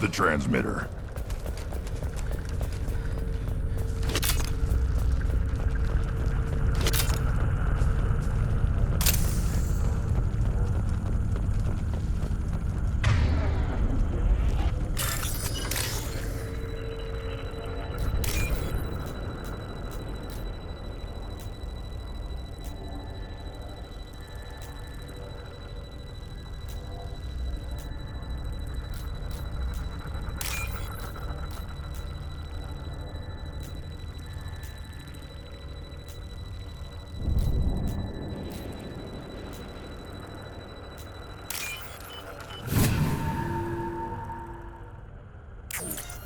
the transmitter.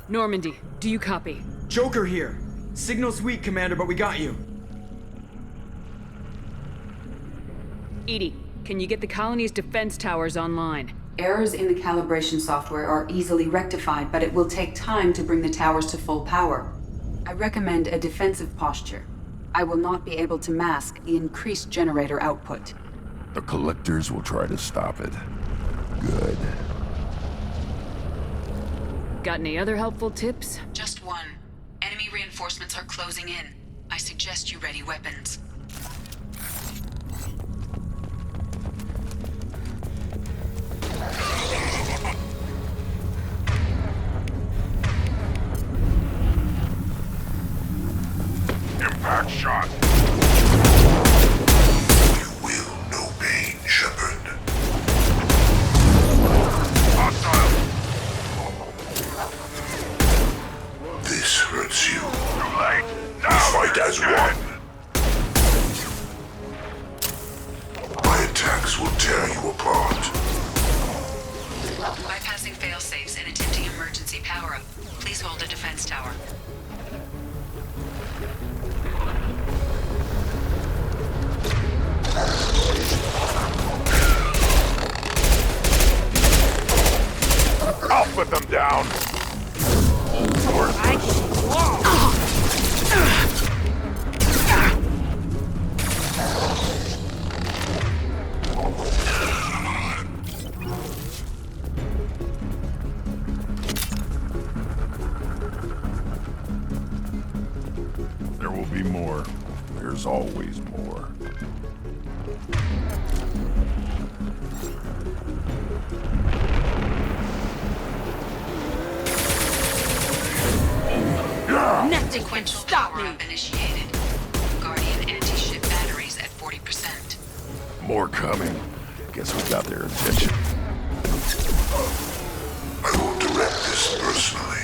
Normandy, do you copy? Joker here. Signal's weak, Commander, but we got you. EDI, can you get the colony's defense towers online? Errors in the calibration software are easily rectified, but it will take time to bring the towers to full power. I recommend a defensive posture. I will not be able to mask the increased generator output. The Collectors will try to stop it. Good. Got any other helpful tips? Just one. Enemy reinforcements are closing in. I suggest you ready weapons. Impact shot! You will know pain, Shepard. Hostile! This hurts you. Too late! We Now fight as one. My attacks will tear you apart. Bypassing failsafes and attempting emergency power-up. Please hold a defense tower. I'll put them down! There will be more. There's always more. Sequential power-up initiated. Guardian anti-ship batteries at 40%. More coming. Guess we got their attention. I will direct this personally.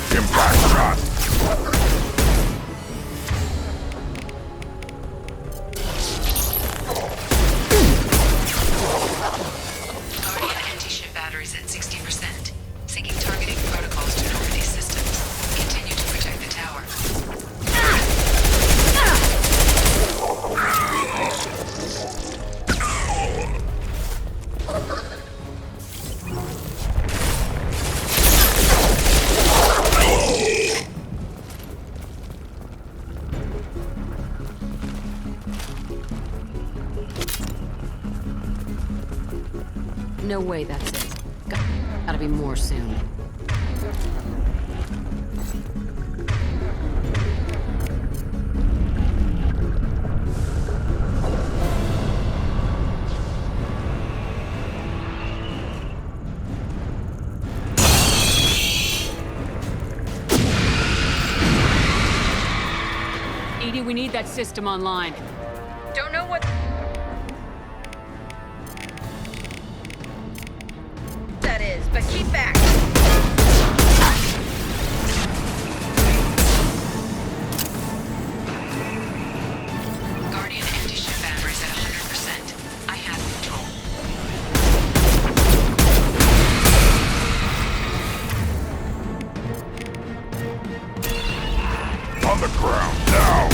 Impact shot! Guardian anti-ship batteries at 60%. Syncing targeting protocols to Normandy systems. Continue to protect the tower. No way that's it. Gotta be more soon. EDI, we need that system online. Don't know what that is, but keep back. Guardian anti-ship batteries at 100%. I have control. On the ground, now!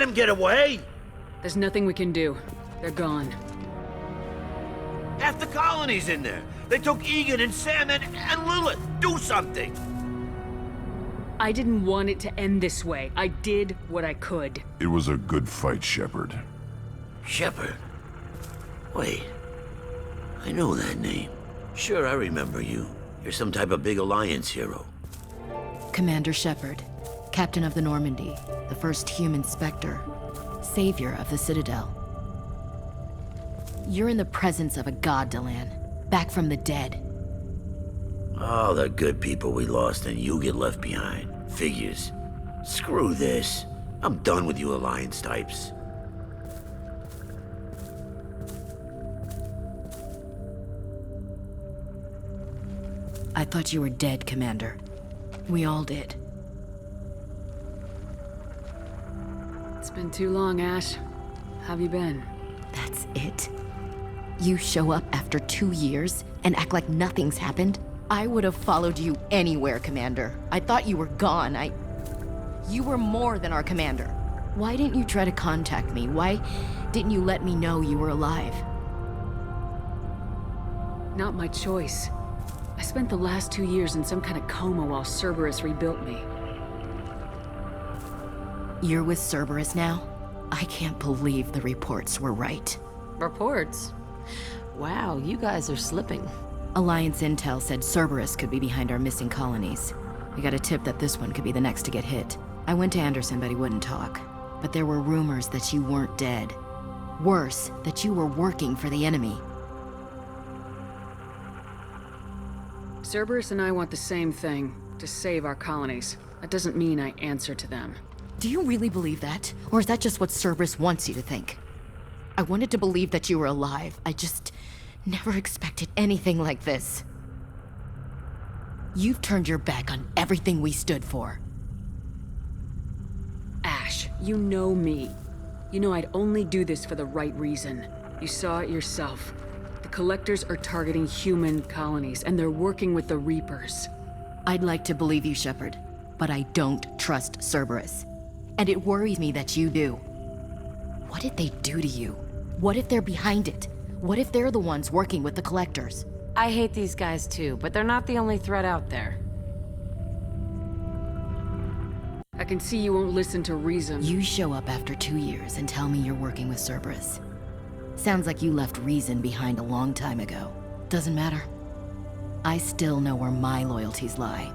him get away? There's nothing we can do. They're gone. Half the colony's in there. They took Egan and Sam and Lilith. Do something. I didn't want it to end this way. I did what I could. It was a good fight, Shepard. Shepard? Wait. I know that name. Sure, I remember you. You're some type of big Alliance hero. Commander Shepard, Captain of the Normandy, the first human Spectre, savior of the Citadel. You're in the presence of a god, Delan, back from the dead. All the good people we lost and you get left behind. Figures. Screw this. I'm done with you Alliance types. I thought you were dead, Commander. We all did. It's been too long, Ash. How have you been? That's it? You show up after 2 years and act like nothing's happened? I would have followed you anywhere, Commander. I thought you were gone. You were more than our commander. Why didn't you try to contact me? Why didn't you let me know you were alive? Not my choice. I spent the last 2 years in some kind of coma while Cerberus rebuilt me. You're with Cerberus now? I can't believe the reports were right. Reports? Wow, you guys are slipping. Alliance intel said Cerberus could be behind our missing colonies. We got a tip that this one could be the next to get hit. I went to Anderson, but he wouldn't talk. But there were rumors that you weren't dead. Worse, that you were working for the enemy. Cerberus and I want the same thing, to save our colonies. That doesn't mean I answer to them. Do you really believe that? Or is that just what Cerberus wants you to think? I wanted to believe that you were alive. I just never expected anything like this. You've turned your back on everything we stood for. Ash, you know me. You know I'd only do this for the right reason. You saw it yourself. The Collectors are targeting human colonies, and they're working with the Reapers. I'd like to believe you, Shepard, but I don't trust Cerberus. And it worries me that you do. What did they do to you? What if they're behind it? What if they're the ones working with the Collectors? I hate these guys too, but they're not the only threat out there. I can see you won't listen to reason. You show up after 2 years and tell me you're working with Cerberus. Sounds like you left reason behind a long time ago. Doesn't matter. I still know where my loyalties lie.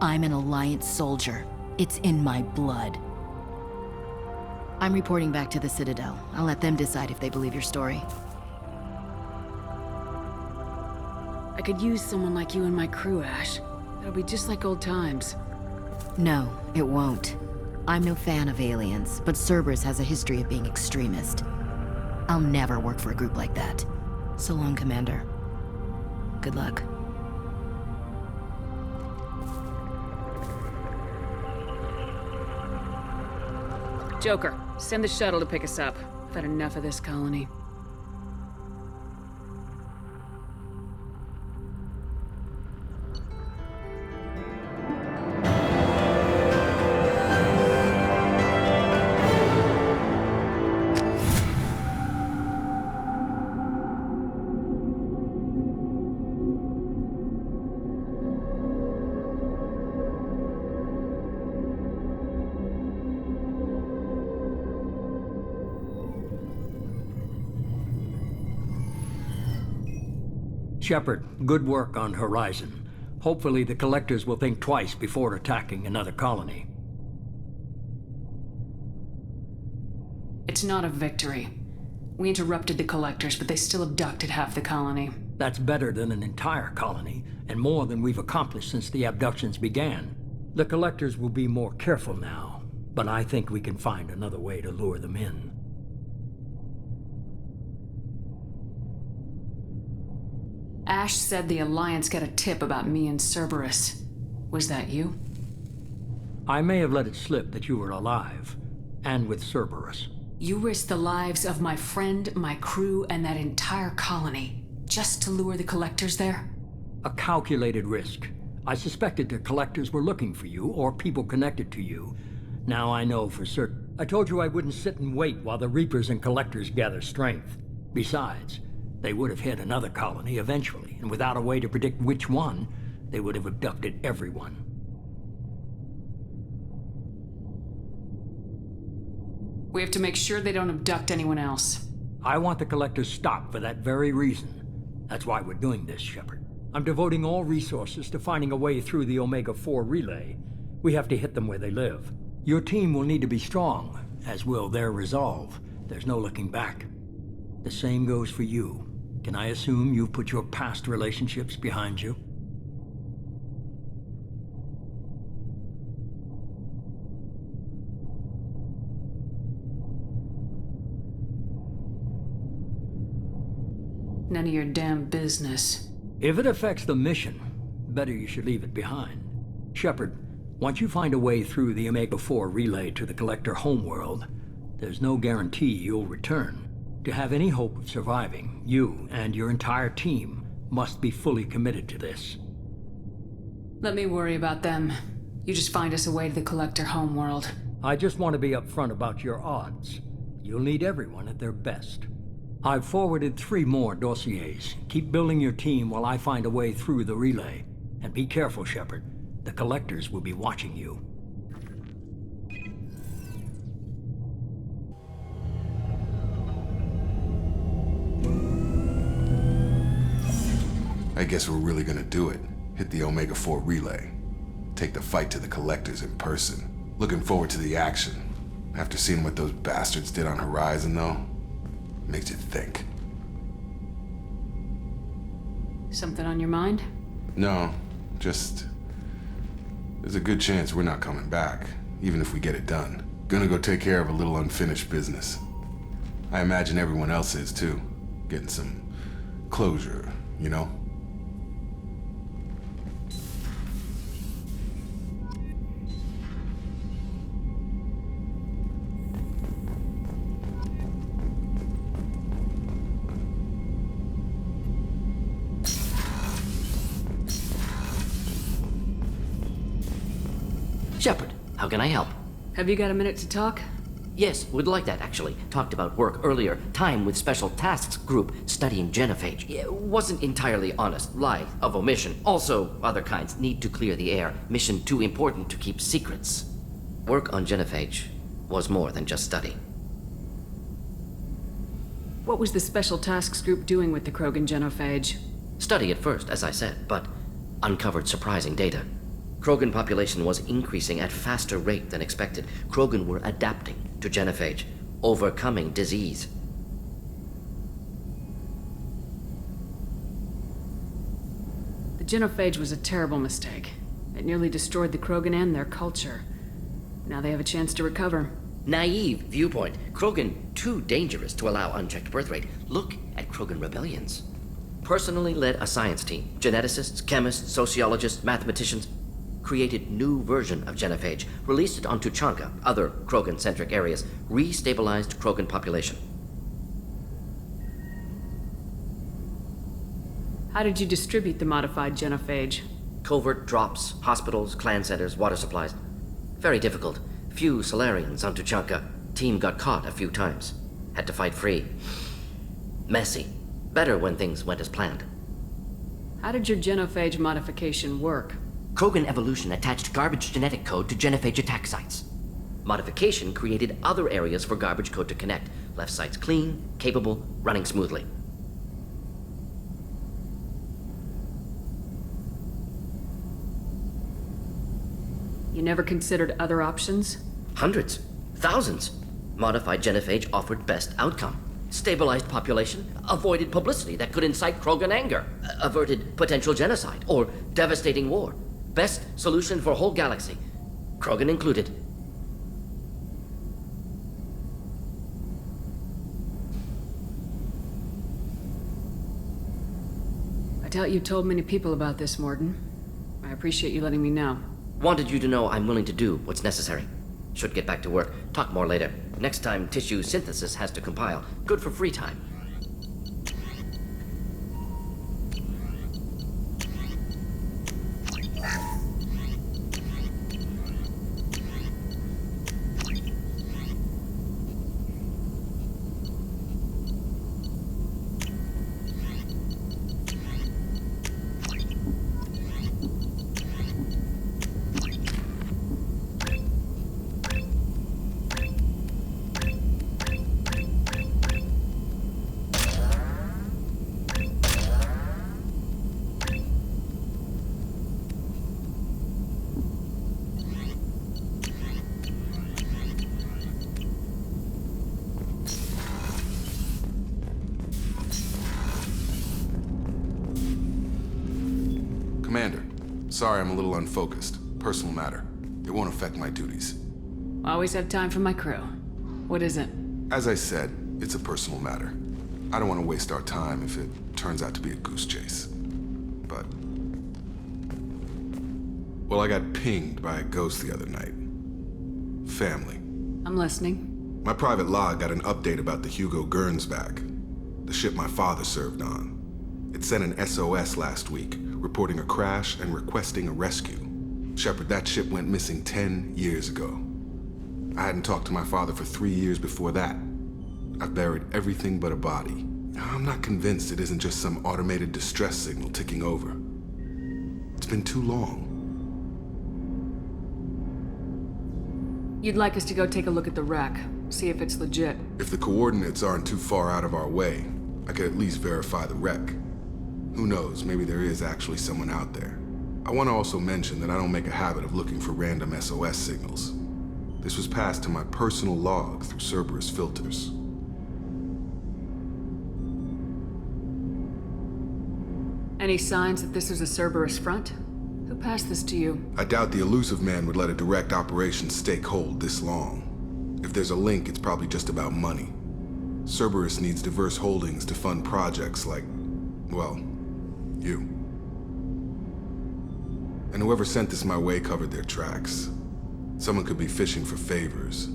I'm an Alliance soldier. It's in my blood. I'm reporting back to the Citadel. I'll let them decide if they believe your story. I could use someone like you in my crew, Ash. It'll be just like old times. No, it won't. I'm no fan of aliens, but Cerberus has a history of being extremist. I'll never work for a group like that. So long, Commander. Good luck. Joker, send the shuttle to pick us up. I've had enough of this colony. Shepard, good work on Horizon. Hopefully the Collectors will think twice before attacking another colony. It's not a victory. We interrupted the Collectors, but they still abducted half the colony. That's better than an entire colony, and more than we've accomplished since the abductions began. The Collectors will be more careful now, but I think we can find another way to lure them in. Ash said the Alliance got a tip about me and Cerberus. Was that you? I may have let it slip that you were alive, and with Cerberus. You risked the lives of my friend, my crew, and that entire colony, just to lure the Collectors there? A calculated risk. I suspected the Collectors were looking for you, or people connected to you. Now I know for certain. I told you I wouldn't sit and wait while the Reapers and Collectors gather strength. Besides, they would have hit another colony eventually, and without a way to predict which one, they would have abducted everyone. We have to make sure they don't abduct anyone else. I want the Collectors stopped for that very reason. That's why we're doing this, Shepard. I'm devoting all resources to finding a way through the Omega-4 relay. We have to hit them where they live. Your team will need to be strong, as will their resolve. There's no looking back. The same goes for you. Can I assume you've put your past relationships behind you? None of your damn business. If it affects the mission, better you should leave it behind. Shepard, once you find a way through the Omega-4 relay to the Collector homeworld, there's no guarantee you'll return. To have any hope of surviving, you and your entire team must be fully committed to this. Let me worry about them. You just find us a way to the Collector homeworld. I just want to be upfront about your odds. You'll need everyone at their best. I've forwarded 3 more dossiers. Keep building your team while I find a way through the relay. And be careful, Shepard. The Collectors will be watching you. I guess we're really gonna do it. Hit the Omega-4 relay. Take the fight to the Collectors in person. Looking forward to the action. After seeing what those bastards did on Horizon, though, makes you think. Something on your mind? No, just... there's a good chance we're not coming back, even if we get it done. Gonna go take care of a little unfinished business. I imagine everyone else is, too. Getting some closure, you know? Shepard, how can I help? Have you got a minute to talk? Yes, would like that, actually. Talked about work earlier. Time with Special Tasks Group studying genophage. Wasn't entirely honest. Lie of omission. Also, other kinds. Need to clear the air. Mission too important to keep secrets. Work on genophage was more than just study. What was the Special Tasks Group doing with the Krogan genophage? Study at first, as I said, but uncovered surprising data. Krogan population was increasing at faster rate than expected. Krogan were adapting to genophage, overcoming disease. The genophage was a terrible mistake. It nearly destroyed the Krogan and their culture. Now they have a chance to recover. Naive viewpoint. Krogan too dangerous to allow unchecked birth rate. Look at Krogan rebellions. Personally led a science team. Geneticists, chemists, sociologists, mathematicians. Created new version of genophage, released it on Tuchanka, other Krogan-centric areas, restabilized Krogan population. How did you distribute the modified genophage? Covert drops, hospitals, clan centers, water supplies. Very difficult. Few Solarians on Tuchanka. Team got caught a few times. Had to fight free. Messy. Better when things went as planned. How did your genophage modification work? Krogan evolution attached garbage genetic code to genophage attack sites. Modification created other areas for garbage code to connect. Left sites clean, capable, running smoothly. You never considered other options? Hundreds. Thousands. Modified genophage offered best outcome. Stabilized population, avoided publicity that could incite Krogan anger, averted potential genocide or devastating war. Best solution for whole galaxy, Krogan included. I doubt you told many people about this, Mordin. I appreciate you letting me know. Wanted you to know I'm willing to do what's necessary. Should get back to work. Talk more later. Next time tissue synthesis has to compile. Good for free time. Sorry I'm a little unfocused. Personal matter. It won't affect my duties. Always have time for my crew. What is it? As I said, it's a personal matter. I don't want to waste our time if it turns out to be a goose chase. But... well, I got pinged by a ghost the other night. Family. I'm listening. My private log got an update about the Hugo Gernsback, the ship my father served on. It sent an SOS last week, reporting a crash and requesting a rescue. Shepard, that ship went missing 10 years ago. I hadn't talked to my father for 3 years before that. I've buried everything but a body. I'm not convinced it isn't just some automated distress signal ticking over. It's been too long. You'd like us to go take a look at the wreck, see if it's legit. If the coordinates aren't too far out of our way, I could at least verify the wreck. Who knows, maybe there is actually someone out there. I want to also mention that I don't make a habit of looking for random SOS signals. This was passed to my personal log through Cerberus filters. Any signs that this is a Cerberus front? Who passed this to you? I doubt the Elusive Man would let a direct operations stake hold this long. If there's a link, it's probably just about money. Cerberus needs diverse holdings to fund projects like, well, you. And whoever sent this my way covered their tracks. Someone could be fishing for favors,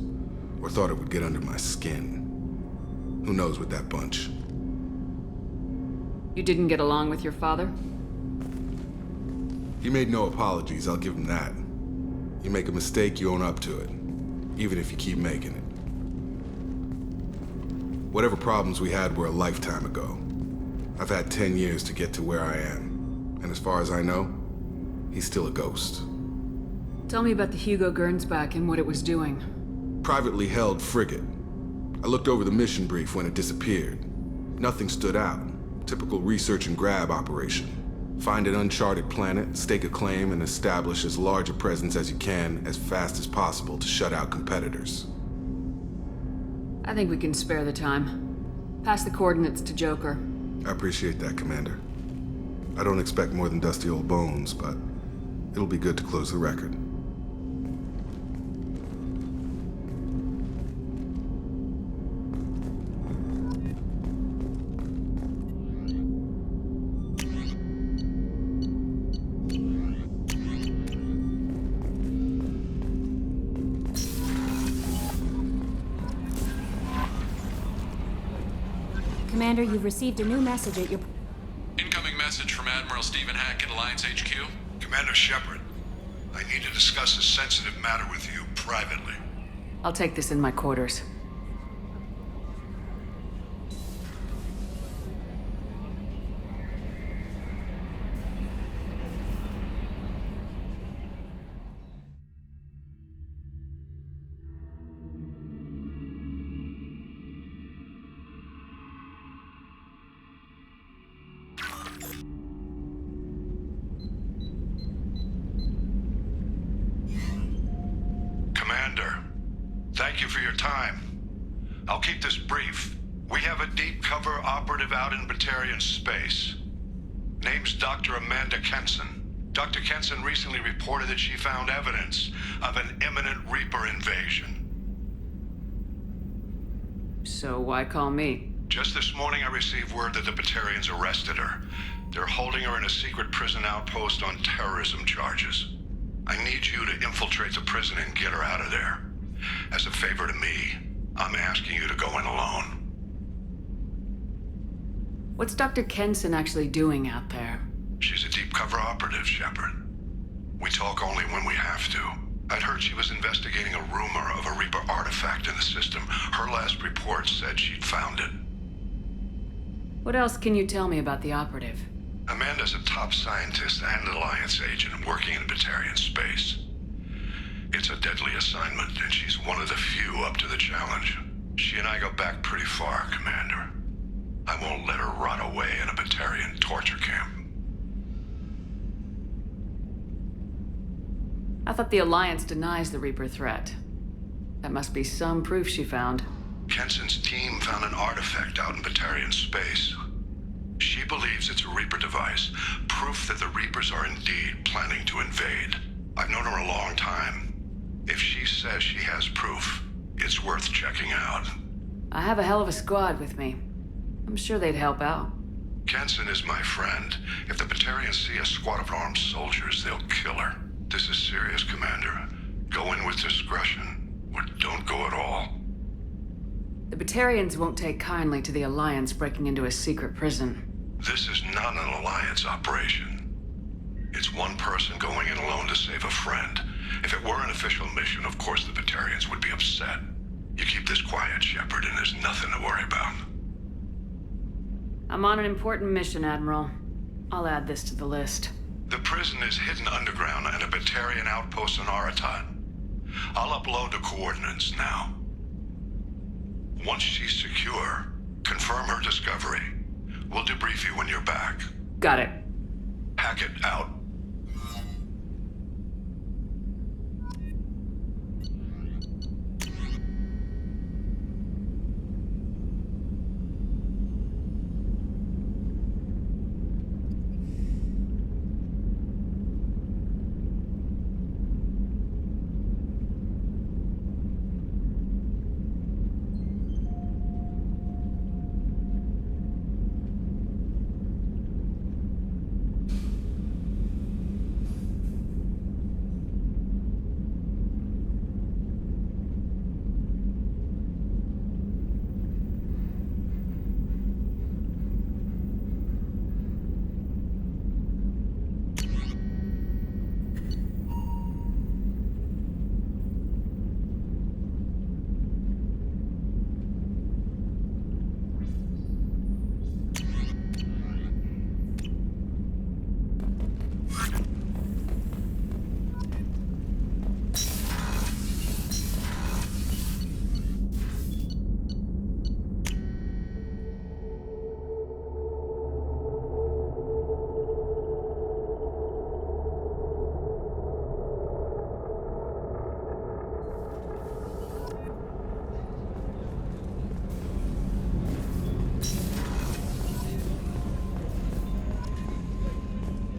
or thought it would get under my skin. Who knows with that bunch? You didn't get along with your father? He made no apologies, I'll give him that. You make a mistake, you own up to it, even if you keep making it. Whatever problems we had were a lifetime ago. I've had 10 years to get to where I am, and as far as I know, he's still a ghost. Tell me about the Hugo Gernsback and what it was doing. Privately held frigate. I looked over the mission brief when it disappeared. Nothing stood out. Typical research and grab operation. Find an uncharted planet, stake a claim, and establish as large a presence as you can as fast as possible to shut out competitors. I think we can spare the time. Pass the coordinates to Joker. I appreciate that, Commander. I don't expect more than dusty old bones, but it'll be good to close the record. Commander, you've received a new message at your... Incoming message from Admiral Stephen Hackett, Alliance HQ. Commander Shepard, I need to discuss a sensitive matter with you privately. I'll take this in my quarters. Commander, thank you for your time. I'll keep this brief. We have a deep cover operative out in Batarian space. Name's Dr. Amanda Kenson. Dr. Kenson recently reported that she found evidence of an imminent Reaper invasion. So why call me? Just this morning I received word that the Batarians arrested her. They're holding her in a secret prison outpost on terrorism charges. I need you to infiltrate the prison and get her out of there. As a favor to me, I'm asking you to go in alone. What's Dr. Kenson actually doing out there? She's a deep cover operative, Shepard. We talk only when we have to. I'd heard she was investigating a rumor of a Reaper artifact in the system. Her last report said she'd found it. What else can you tell me about the operative? Amanda's a top scientist and Alliance agent working in Batarian space. It's a deadly assignment, and she's one of the few up to the challenge. She and I go back pretty far, Commander. I won't let her rot away in a Batarian torture camp. I thought the Alliance denies the Reaper threat. That must be some proof she found. Kenson's team found an artifact out in Batarian space. She believes it's a Reaper device, proof that the Reapers are indeed planning to invade. I've known her a long time. If she says she has proof, it's worth checking out. I have a hell of a squad with me. I'm sure they'd help out. Kenson is my friend. If the Batarians see a squad of armed soldiers, they'll kill her. This is serious, Commander. Go in with discretion, or don't go at all. The Batarians won't take kindly to the Alliance breaking into a secret prison. This is not an Alliance operation. It's one person going in alone to save a friend. If it were an official mission, of course the Batarians would be upset. You keep this quiet, Shepard, and there's nothing to worry about. I'm on an important mission, Admiral. I'll add this to the list. The prison is hidden underground and a Batarian outpost on Aratat. I'll upload the coordinates now. Once she's secure, confirm her discovery. We'll debrief you when you're back. Got it. Hackett out.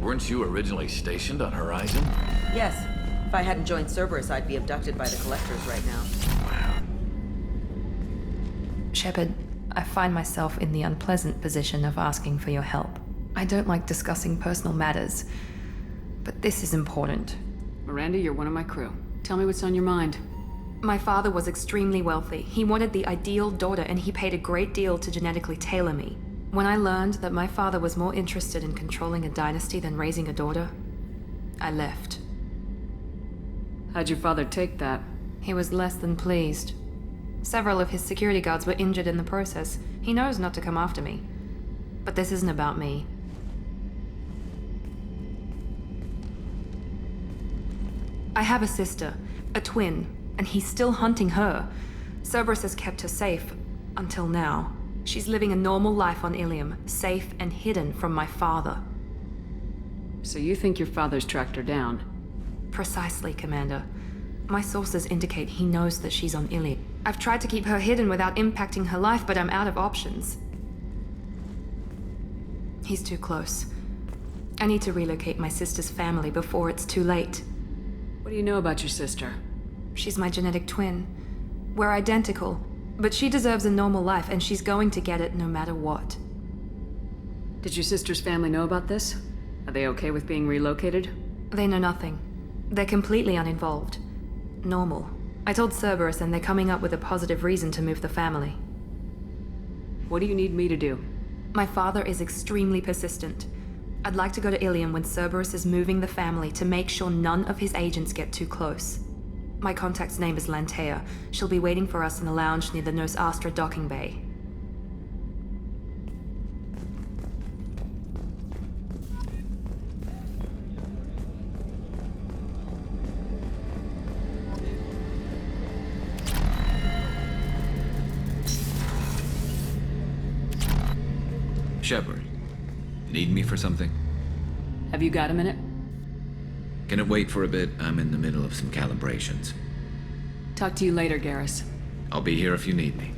Weren't you originally stationed on Horizon? Yes. If I hadn't joined Cerberus, I'd be abducted by the Collectors right now. Shepard, I find myself in the unpleasant position of asking for your help. I don't like discussing personal matters, but this is important. Miranda, you're one of my crew. Tell me what's on your mind. My father was extremely wealthy. He wanted the ideal daughter, and he paid a great deal to genetically tailor me. When I learned that my father was more interested in controlling a dynasty than raising a daughter, I left. How'd your father take that? He was less than pleased. Several of his security guards were injured in the process. He knows not to come after me. But this isn't about me. I have a sister, a twin, and he's still hunting her. Cerberus has kept her safe, until now. She's living a normal life on Ilium, safe and hidden from my father. So you think your father's tracked her down? Precisely, Commander. My sources indicate he knows that she's on Ilium. I've tried to keep her hidden without impacting her life, but I'm out of options. He's too close. I need to relocate my sister's family before it's too late. What do you know about your sister? She's my genetic twin. We're identical, but she deserves a normal life, and she's going to get it no matter what. Did your sister's family know about this? Are they okay with being relocated? They know nothing. They're completely uninvolved. Normal. I told Cerberus, and they're coming up with a positive reason to move the family. What do you need me to do? My father is extremely persistent. I'd like to go to Ilium when Cerberus is moving the family to make sure none of his agents get too close. My contact's name is Lantea. She'll be waiting for us in the lounge near the Nos Astra docking bay. Shepard, need me for something? Have you got a minute? Can it wait for a bit? I'm in the middle of some calibrations. Talk to you later, Garrus. I'll be here if you need me.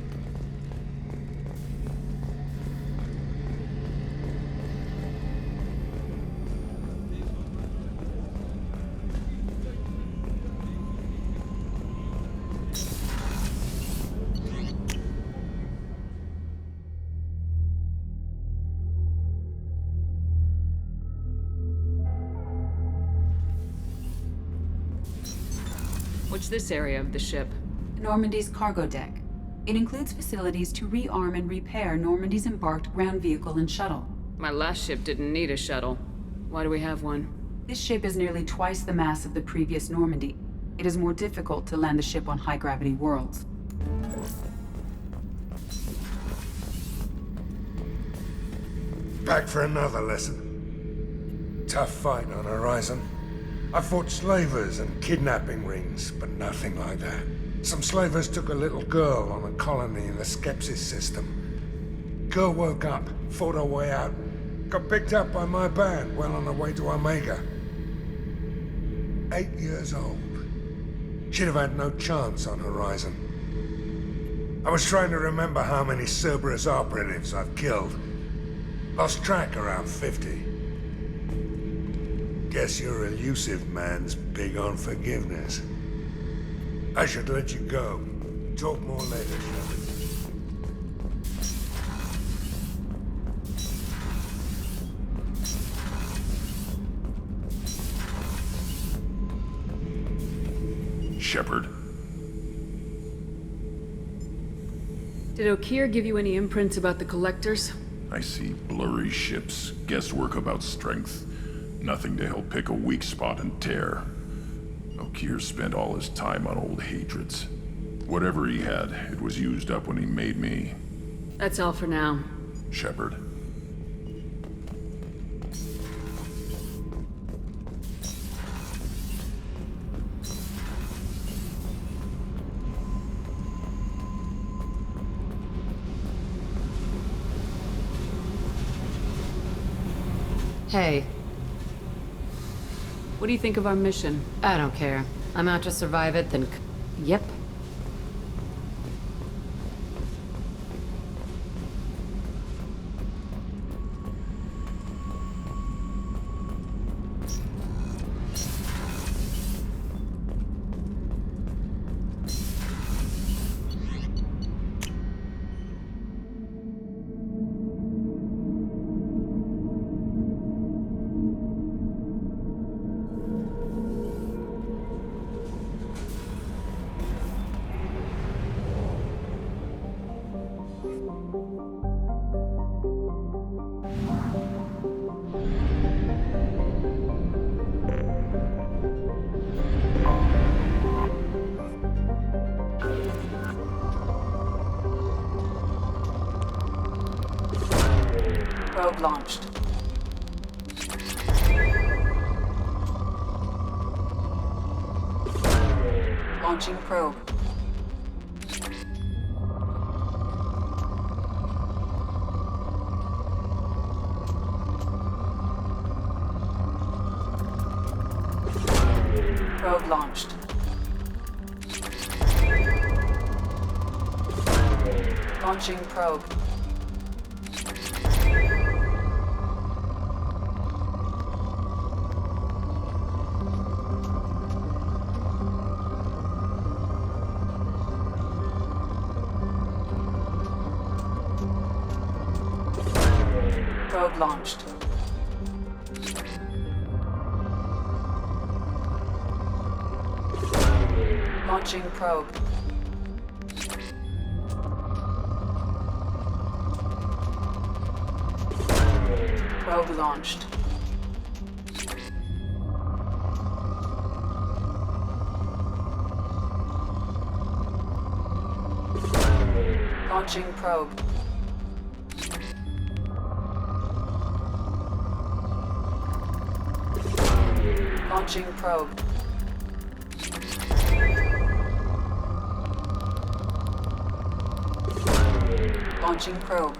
What's this area of the ship? Normandy's cargo deck. It includes facilities to rearm and repair Normandy's embarked ground vehicle and shuttle. My last ship didn't need a shuttle. Why do we have one? This ship is nearly twice the mass of the previous Normandy. It is more difficult to land the ship on high-gravity worlds. Back for another lesson. Tough fight on Horizon. I fought slavers and kidnapping rings, but nothing like that. Some slavers took a little girl on a colony in the Skepsis system. Girl woke up, fought her way out, got picked up by my band well on her way to Omega. 8 years old. She'd have had no chance on Horizon. I was trying to remember how many Cerberus operatives I've killed. Lost track around 50. Guess your elusive man's big on forgiveness. I should let you go. Talk more later, Shepard. Shepard. Did Okeer give you any imprints about the Collectors? I see blurry ships, guesswork about strength. Nothing to help pick a weak spot and tear. Okeer spent all his time on old hatreds. Whatever he had, it was used up when he made me. That's all for now. Shepard. Hey. What do you think of our mission? I don't care. I'm out to survive it, then yep. Probe launched. Launching probe. Probe launched. Launching probe. Probe launched. Launching probe. Probe launched. Launching probe. Launching probe. Launching probe.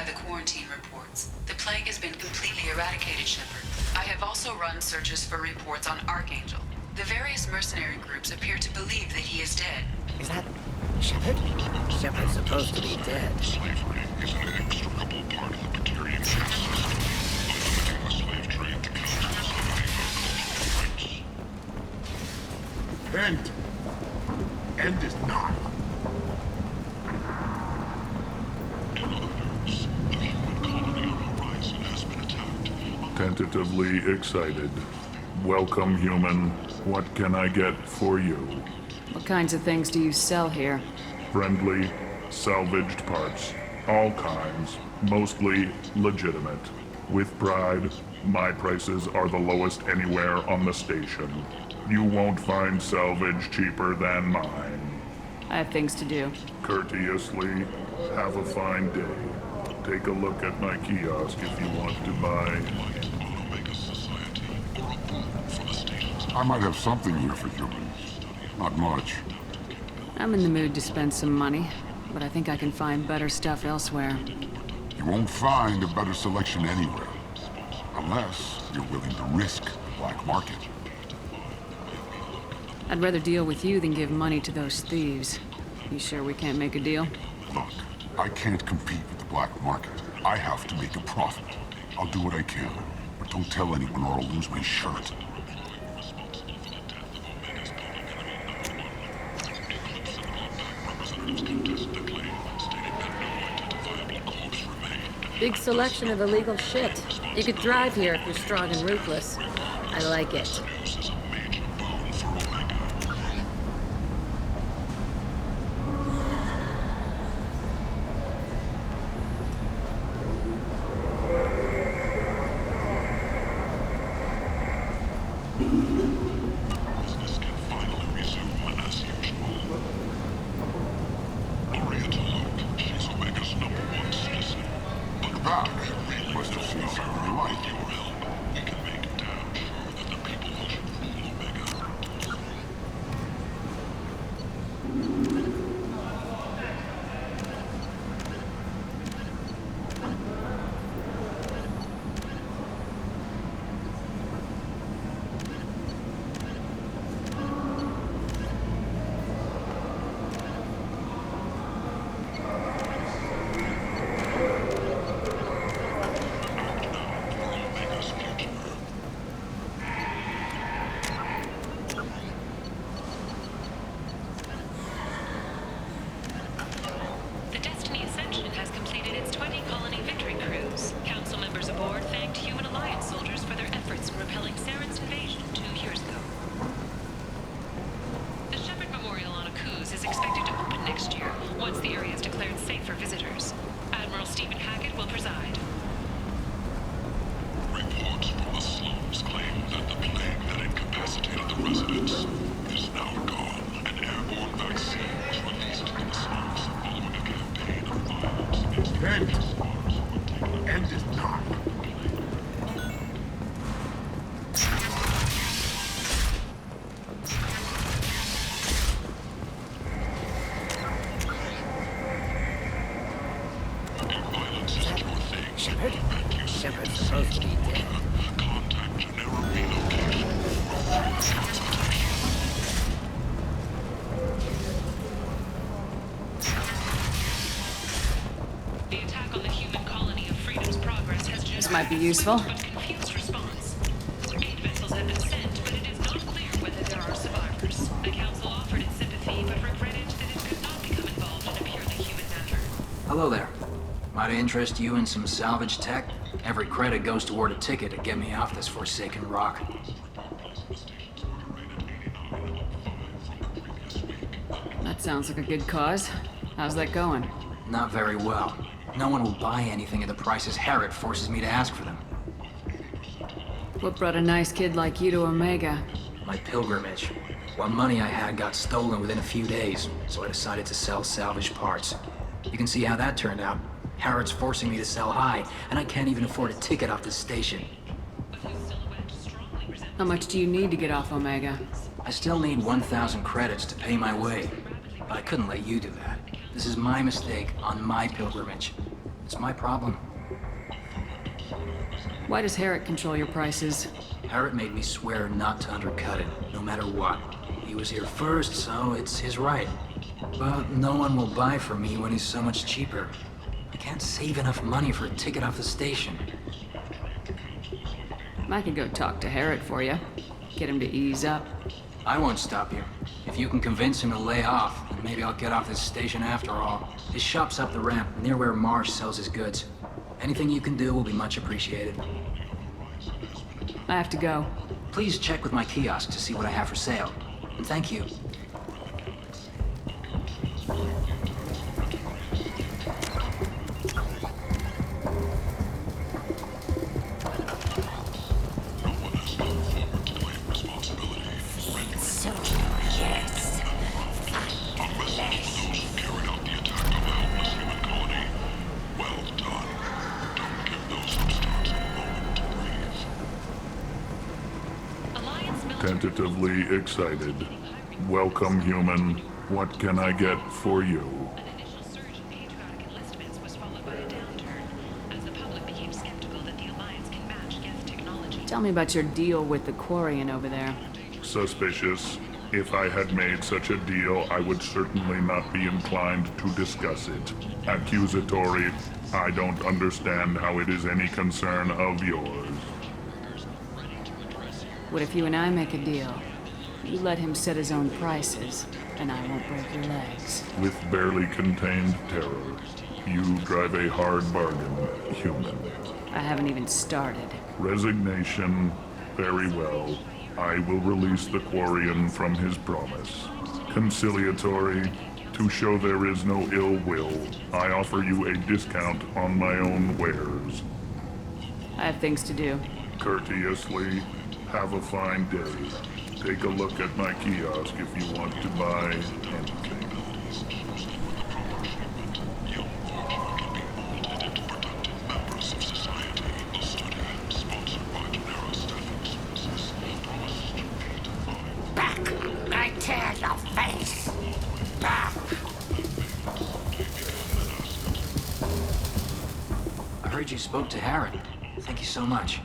by the quarantine reports. The plague has been completely eradicated, Shepard. I have also run searches for reports on Archangel. The various mercenary groups appear to believe that he is dead. Is that Shepard? Shepard's supposed to be dead. Slavery is an inextricable part of the Batarian caste system. By limiting the slave trade, the council is limiting our cultural rights. End is not. Tentatively excited. Welcome, human. What can I get for you? What kinds of things do you sell here? Friendly, salvaged parts. All kinds. Mostly legitimate. With pride, my prices are the lowest anywhere on the station. You won't find salvage cheaper than mine. I have things to do. Courteously, have a fine day. Take a look at my kiosk if you want to buy. I might have something here for humans. Not much. I'm in the mood to spend some money, but I think I can find better stuff elsewhere. You won't find a better selection anywhere. Unless you're willing to risk the black market. I'd rather deal with you than give money to those thieves. You sure we can't make a deal? Look, I can't compete with the black market. I have to make a profit. I'll do what I can, but don't tell anyone or I'll lose my shirt. Big selection of illegal shit. You could thrive here if you're strong and ruthless. I like it. Shepard's supposed to be dead. Contact Genera relocation. The attack on the human colony of Freedom's Progress has generated This might be useful. a confused response. 8 vessels have been sent, but it is not clear whether there are survivors. The Council offered its sympathy, but regretted that it could not become involved in a purely human matter. Hello there. Might I interest you in some salvage tech? Every credit goes toward a ticket to get me off this forsaken rock. That sounds like a good cause. How's that going? Not very well. No one will buy anything at the prices Herod forces me to ask for them. What brought a nice kid like you to Omega? My pilgrimage. What money I had got stolen within a few days, so I decided to sell salvage parts. You can see how that turned out. Herod's forcing me to sell high, and I can't even afford a ticket off this station. How much do you need to get off Omega? I still need 1,000 credits to pay my way, but I couldn't let you do that. This is my mistake on my pilgrimage. That's my problem. Why does Herrick control your prices? Harrod made me swear not to undercut it, no matter what. He was here first, so it's his right. But no one will buy from me when he's so much cheaper. I can't save enough money for a ticket off the station. I could go talk to Herrick for you. Get him to ease up. I won't stop you. If you can convince him to lay off, then maybe I'll get off this station after all. His shop's up the ramp, near where Marsh sells his goods. Anything you can do will be much appreciated. I have to go. Please check with my kiosk to see what I have for sale. And thank you. Tentatively excited. Welcome, human. What can I get for you? An initial surge in patriotic enlistments was followed by a downturn, as the public became skeptical that the Alliance can match Geth technology. Tell me about your deal with the Quarian over there. Suspicious. If I had made such a deal, I would certainly not be inclined to discuss it. Accusatory. I don't understand how it is any concern of yours. What if you and I make a deal? You let him set his own prices, and I won't break your legs. With barely contained terror, you drive a hard bargain, human. I haven't even started. Resignation. Very well. I will release the Quarian from his promise. Conciliatory. To show there is no ill will, I offer you a discount on my own wares. I have things to do. Courteously. Have a fine day. Take a look at my kiosk if you want to buy anything. Back! I tear your face! Back! I heard you spoke to Harrod. Thank you so much.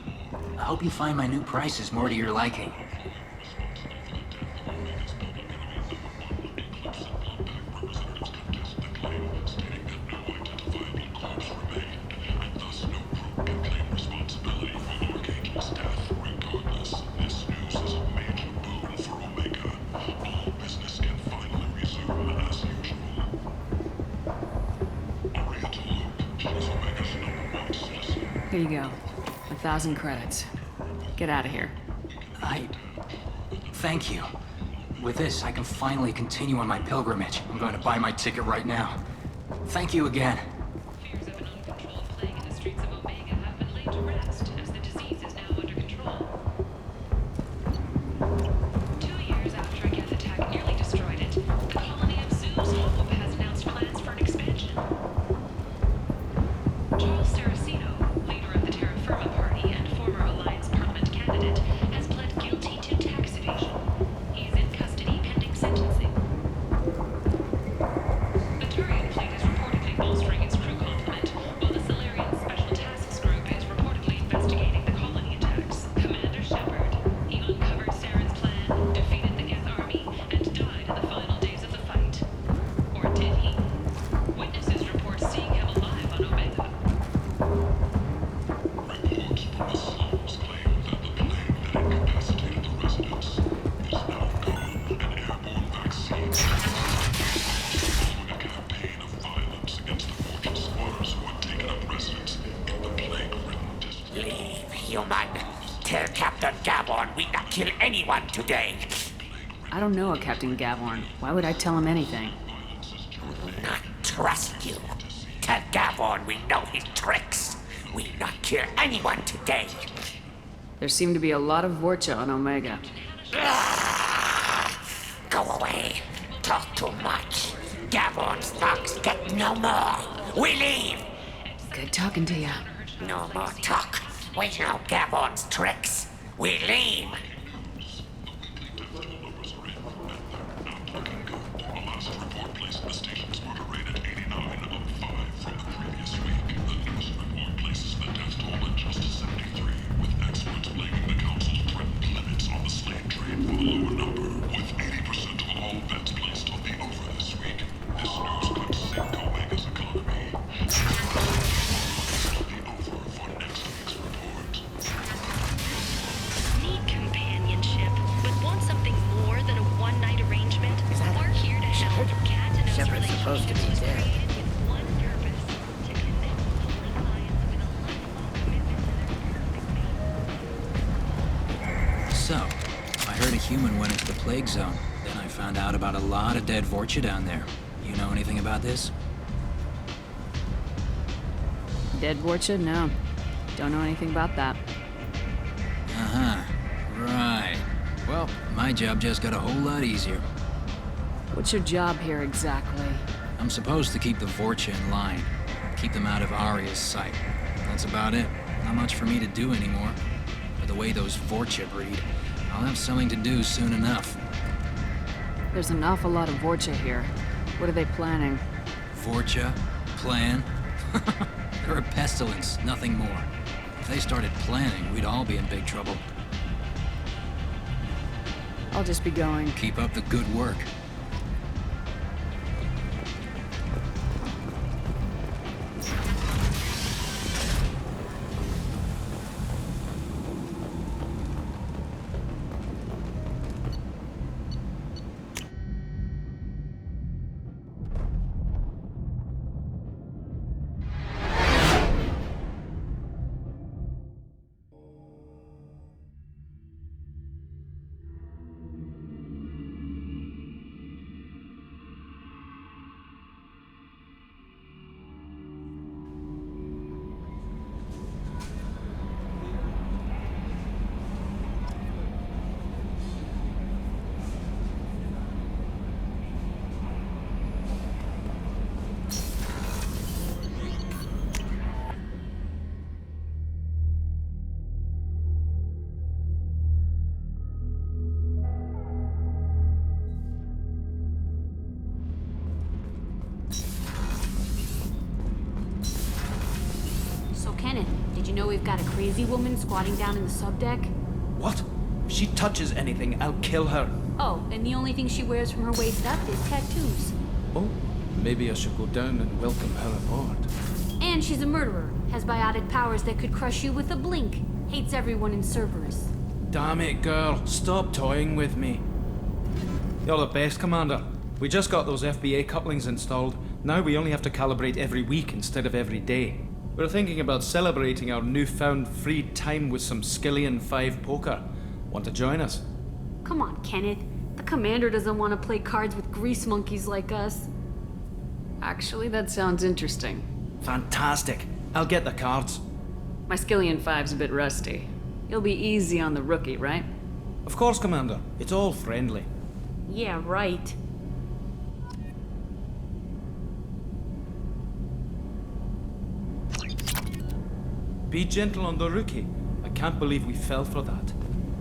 I hope you find my new prices more to your liking. Here you go. 1,000 credits. Get out of here. Thank you. With this, I can finally continue on my pilgrimage. I'm going to buy my ticket right now. Thank you again. Fears of an uncontrolled plague in the streets of Omega have been laid to rest, as the disease is now under control. 2 years after a Geth attack nearly destroyed it, the colony of Zoom's Hope has announced plans for an expansion. Charles Saraceno, leader of the Terra Firma Party and former Alliance Parliament candidate, has pled guilty to tax evasion. He is in custody pending sentencing. The Turian fleet is reportedly bolstering its crew complement, while the Solarian Special Tasks Group is reportedly investigating the colony attacks. Commander Shepard, he uncovered Saren's plan, defeated the Geth army, and died in the final days of the fight. Or did he? Witnesses report seeing him alive on Omega. Reports from the slums claim that the plague that incapacitated the residents is now gone. An airborne vaccine following a campaign of violence against the fortune squatters who had taken up residence in the plague-ridden district. Leave, human. Tell Captain Gaborn we not kill anyone today. I don't know a Captain Gavorn. Why would I tell him anything? Not trust you. Tell Gaborn we know his tricks. We not kill anyone today. There seem to be a lot of Vorcha on Omega. Go away. Talk too much. Gaborn's thugs get no more. We leave. Good talking to you. No more talk. We know Gaborn's tricks. We leave. The last report placed the station's murder rate at 89 of 5 from the previous week. The so? I heard a human went into the plague zone. Then I found out about a lot of dead Vorcha down there. You know anything about this? Dead Vorcha? No. Don't know anything about that. Uh-huh. Right. Well, my job just got a whole lot easier. What's your job here exactly? I'm supposed to keep the Vorcha in line. Keep them out of Arya's sight. That's about it. Not much for me to do anymore. But the way those Vorcha breed, I'll have something to do soon enough. There's an awful lot of Vorcha here. What are they planning? Vorcha? Plan? They're a pestilence, nothing more. If they started planning, we'd all be in big trouble. I'll just be going. Keep up the good work. Did you know we've got a crazy woman squatting down in the subdeck? What? If she touches anything, I'll kill her. Oh, and the only thing she wears from her waist up is tattoos. Oh, maybe I should go down and welcome her aboard. And she's a murderer, has biotic powers that could crush you with a blink, hates everyone in Cerberus. Damn it, girl. Stop toying with me. You're the best, Commander. We just got those FBA couplings installed. Now we only have to calibrate every week instead of every day. We're thinking about celebrating our newfound free time with some Skillian 5 poker. Want to join us? Come on, Kenneth. The commander doesn't want to play cards with grease monkeys like us. Actually, that sounds interesting. Fantastic. I'll get the cards. My Skillian 5's a bit rusty. You'll be easy on the rookie, right? Of course, Commander. It's all friendly. Yeah, right. Be gentle on the rookie. I can't believe we fell for that.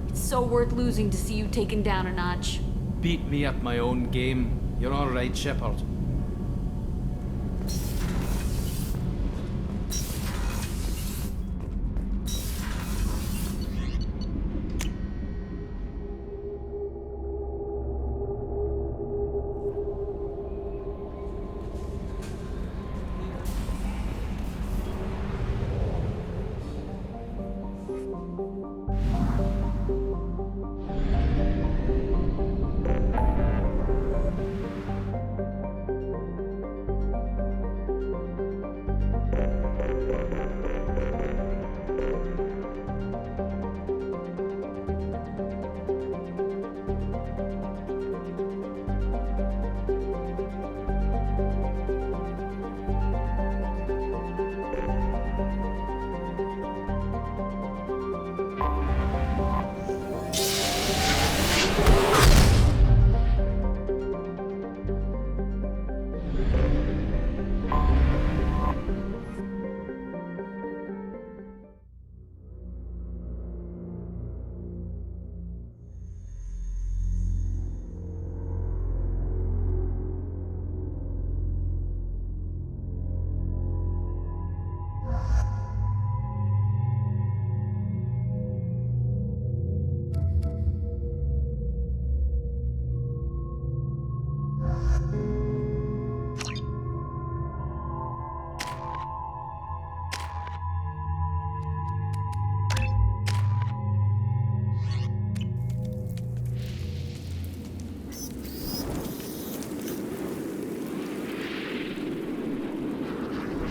It's so worth losing to see you taken down a notch. Beat me at my own game. You're all right, Shepard.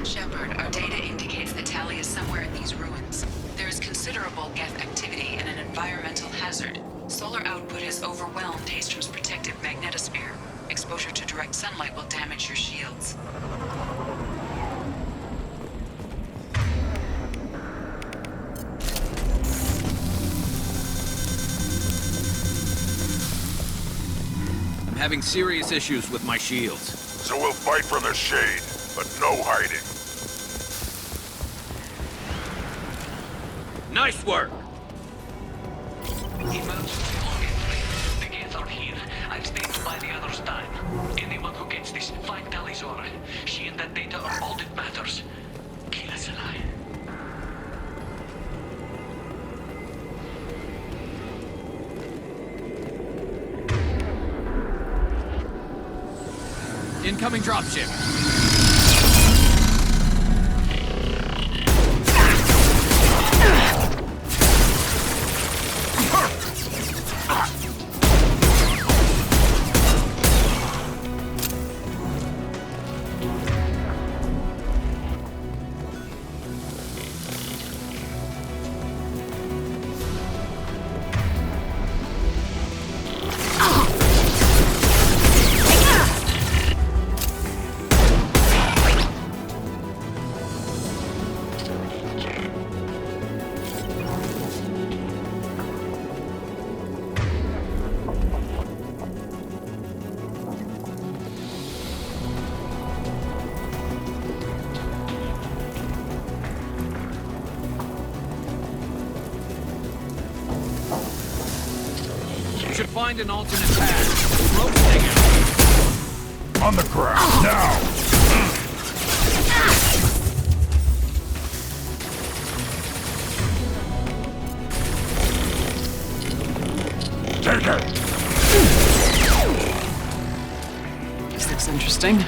Shepard, our data indicates that Tali is somewhere in these ruins. There is considerable Geth activity and an environmental hazard. Solar output has overwhelmed Hastrom's protective magnetosphere. Exposure to direct sunlight will damage your shields. I'm having serious issues with my shields. So we'll fight from the shade, but no hiding. Nice work! Emergency login, please. The gates are here. I've stayed to buy the others time. Anyone who gets this, find Talizora. She and that data are all that matters. Kill us alive. Incoming dropship. Should find an alternate path. Rope hanging. On the ground, now! Take it! This looks interesting.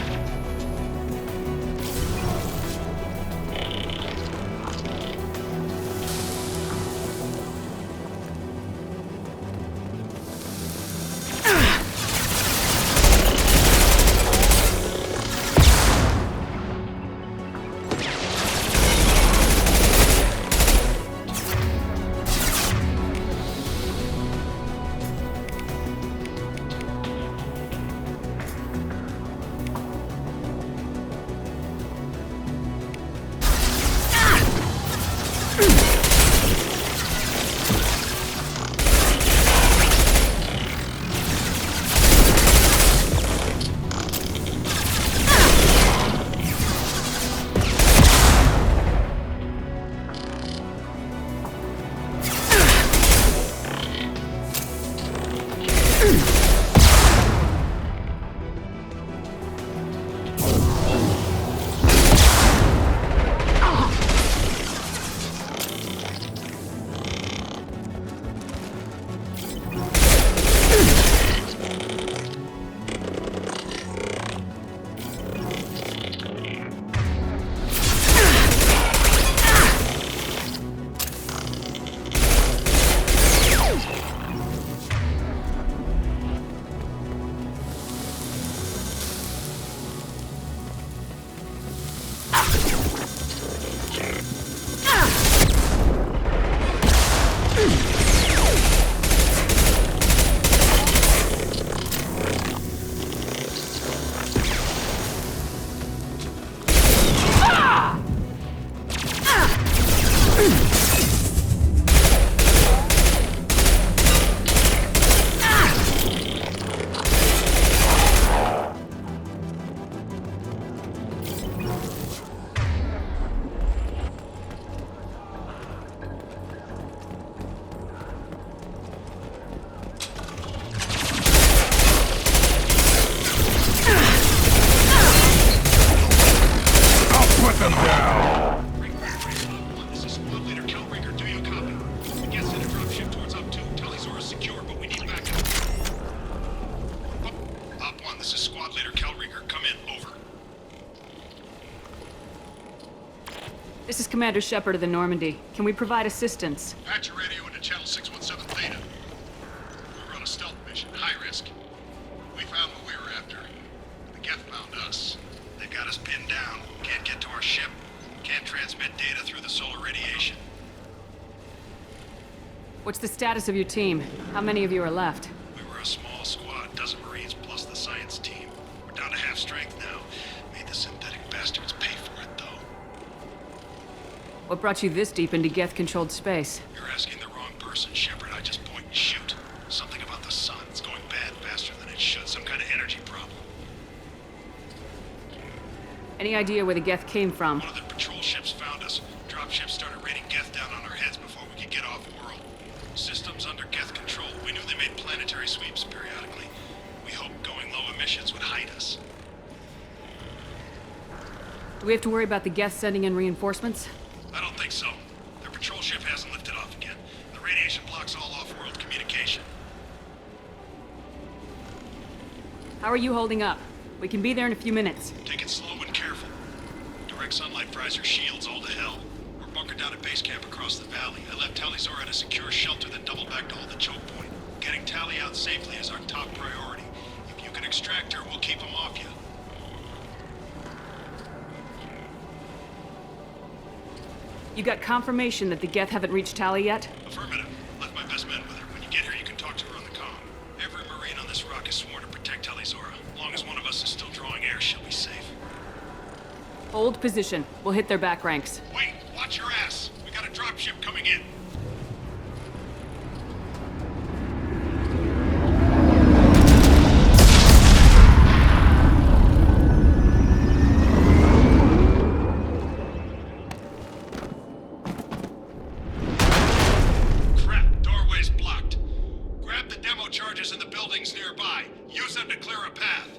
This is Commander Shepard of the Normandy. Can we provide assistance? Patch your radio into channel 617 Theta. We're on a stealth mission, high risk. We found what we were after. The Geth found us. They've got us pinned down. Can't get to our ship. Can't transmit data through the solar radiation. What's the status of your team? How many of you are left? We were a small squad, dozen Marines plus the science team. We're down to half strength now. Made the synthetic bastards pay for it, though. What brought you this deep into Geth-controlled space? You're asking the wrong person, Shepard. I just point and shoot. Something about the sun. It's going bad faster than it should. Some kind of energy problem. Any idea where the Geth came from? One of the patrol ships found us. Dropships started raining Geth down on our heads before we could get off-world. Systems under Geth control. We knew they made planetary sweeps periodically. We hoped going low emissions would hide us. Do we have to worry about the Geth sending in reinforcements? I don't think so. Their patrol ship hasn't lifted off again. The radiation blocks all off-world communication. How are you holding up? We can be there in a few minutes. Take it slow and careful. Direct sunlight fries your shields all to hell. We're bunkered down at base camp across the valley. I left Tali'Zorah at a secure shelter, then doubled back to hold the choke point. Getting Tali out safely is our top priority. If you can extract her, we'll keep him off you. You got confirmation that the Geth haven't reached Tali yet? Affirmative. Left my best men with her. When you get here, you can talk to her on the comm. Every Marine on this rock is sworn to protect Tali'Zorah. As long as one of us is still drawing air, she'll be safe. Hold position. We'll hit their back ranks. Wait! Watch your ass! We got a dropship coming in. Crap! Doorway's blocked. Grab the demo charges in the buildings nearby. Use them to clear a path.